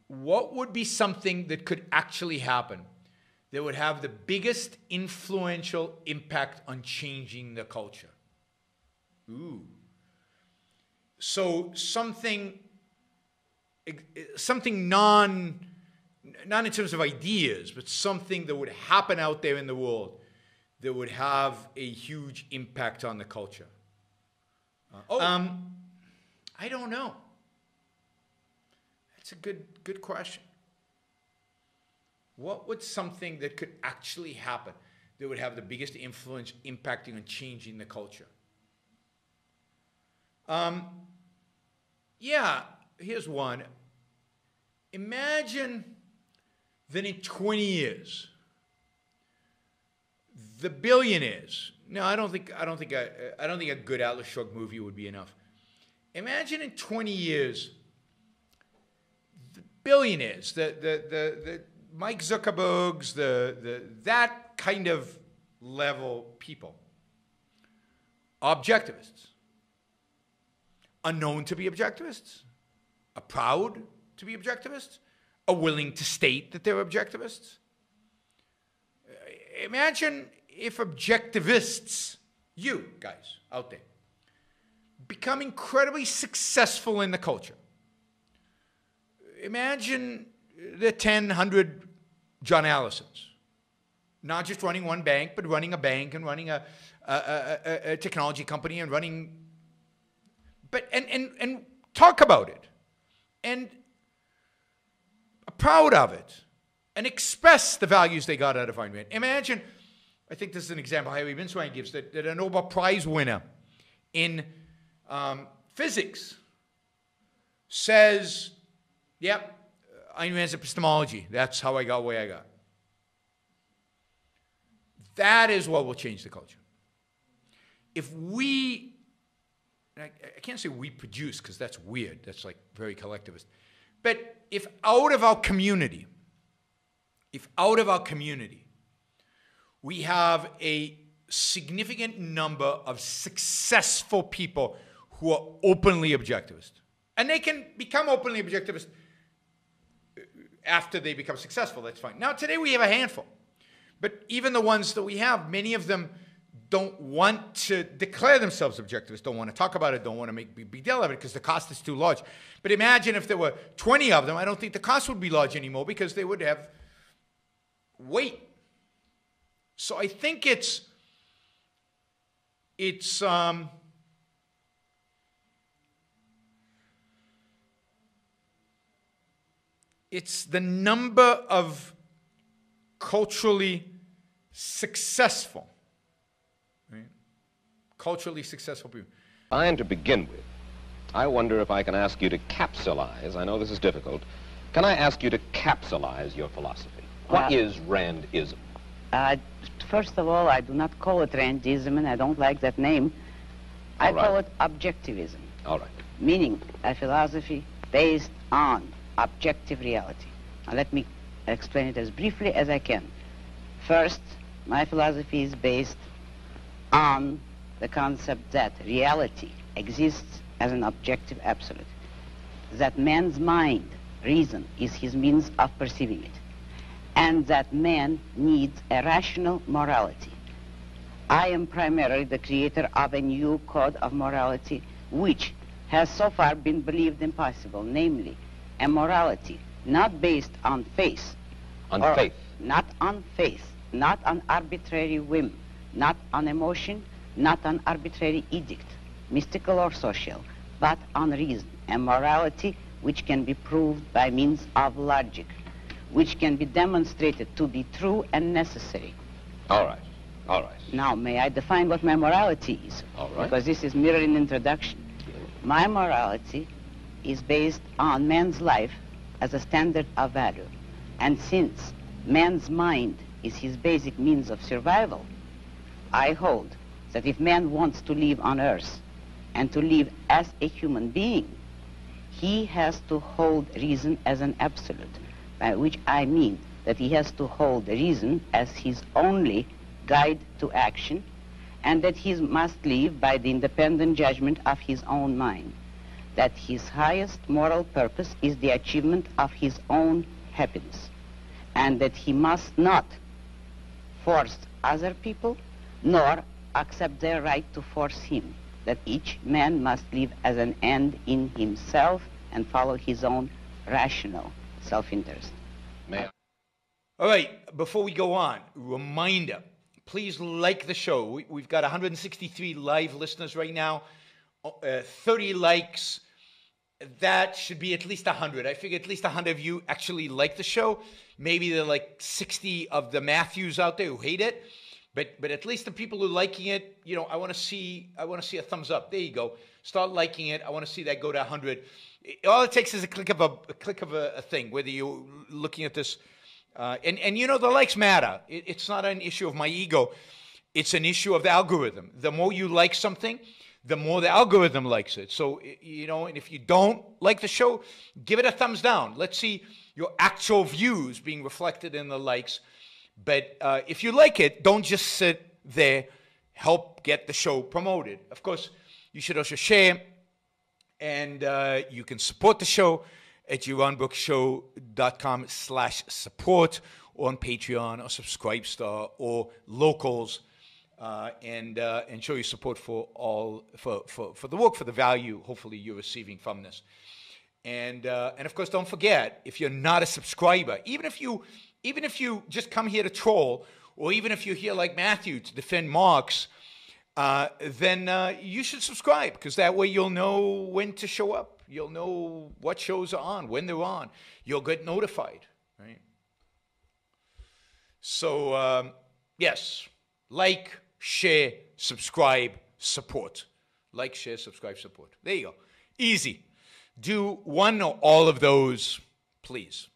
What would be something that could actually happen that would have the biggest influential impact on changing the culture? Ooh. So something not in terms of ideas, but something that would happen out there in the world that would have a huge impact on the culture. I don't know. That's a good question. What would something that could actually happen that would have the biggest influence impacting on changing the culture? Yeah, here's one. Imagine that in 20 years, the Billionaires. No, I don't think a good Atlas Shrugged movie would be enough. Imagine in 20 years, the Billionaires, the Mike Zuckerbergs, that kind of level people, are objectivists, are known to be objectivists, are proud to be objectivists, are willing to state that they're objectivists. Imagine if objectivists, you guys out there, become incredibly successful in the culture. Imagine the 10, 100 John Allisons, not just running one bank, but running a bank and running a technology company and running, and talk about it and are proud of it and express the values they got out of environment. Imagine, I think this is an example Harry Binswanger gives, that a Nobel Prize winner in physics says, yep, Einstein's epistemology, that's how I got where I got. That is what will change the culture. If we, I can't say we produce because that's weird, that's like very collectivist, but if out of our community, we have a significant number of successful people who are openly objectivist, and they can become openly objectivist after they become successful, that's fine. Now, today we have a handful, but even the ones that we have, many of them don't want to declare themselves objectivists, don't want to talk about it, don't want to make a big deal of it because the cost is too large. But imagine if there were 20 of them, I don't think the cost would be large anymore because they would have weight. So I think it's the number of culturally successful, right? Culturally successful people. And to begin with, I wonder if I can ask you to capsulize, I know this is difficult, can I ask you to capsulize your philosophy? What is Randism? First of all, I do not call it Randism, and I don't like that name. I call it objectivism. All right. Meaning a philosophy based on objective reality. Now let me explain it as briefly as I can. First, my philosophy is based on the concept that reality exists as an objective absolute, that man's mind, reason, is his means of perceiving it, and that man needs a rational morality. I am primarily the creator of a new code of morality which has so far been believed impossible, namely a morality not based on faith. On faith? Not on faith, not on arbitrary whim, not on emotion, not on arbitrary edict, mystical or social, but on reason, a morality which can be proved by means of logic, which can be demonstrated to be true and necessary. All right, all right. Now, may I define what my morality is? All right. Because this is merely an introduction. My morality is based on man's life as a standard of value. And since man's mind is his basic means of survival, I hold that if man wants to live on earth and to live as a human being, he has to hold reason as an absolute, by which I mean that he has to hold reason as his only guide to action, and that he must live by the independent judgment of his own mind. that his highest moral purpose is the achievement of his own happiness, and that he must not force other people, nor accept their right to force him, that each man must live as an end in himself and follow his own rational self-interest. May I? All right, before we go on, reminder, please like the show. We've got 163 live listeners right now, 30 likes. That should be at least 100. I figure at least 100 of you actually like the show. Maybe there are like 60 of the Matthews out there who hate it. But at least the people who are liking it, you know, I want to see a thumbs up. There you go. Start liking it. I want to see that go to 100. All it takes is a click of a thing, whether you're looking at this. And you know, the likes matter. It's not an issue of my ego. It's an issue of the algorithm. The more you like something, the more the algorithm likes it. So, you know, and if you don't like the show, give it a thumbs down. Let's see your actual views being reflected in the likes. But if you like it, don't just sit there. Help get the show promoted. Of course, you should also share. And you can support the show at JeronBrooksShow.com/support, or on Patreon or Subscribestar or Locals, and show your support for the work, for the value hopefully you're receiving from this. And of course, don't forget, if you're not a subscriber, even if you just come here to troll, or even if you're here like Matthew to defend Marx, then you should subscribe, because that way you'll know when to show up. You'll know what shows are on, when they're on. You'll get notified, right? So, yes, like, share, subscribe, support. Like, share, subscribe, support. There you go. Easy. Do one or all of those, please.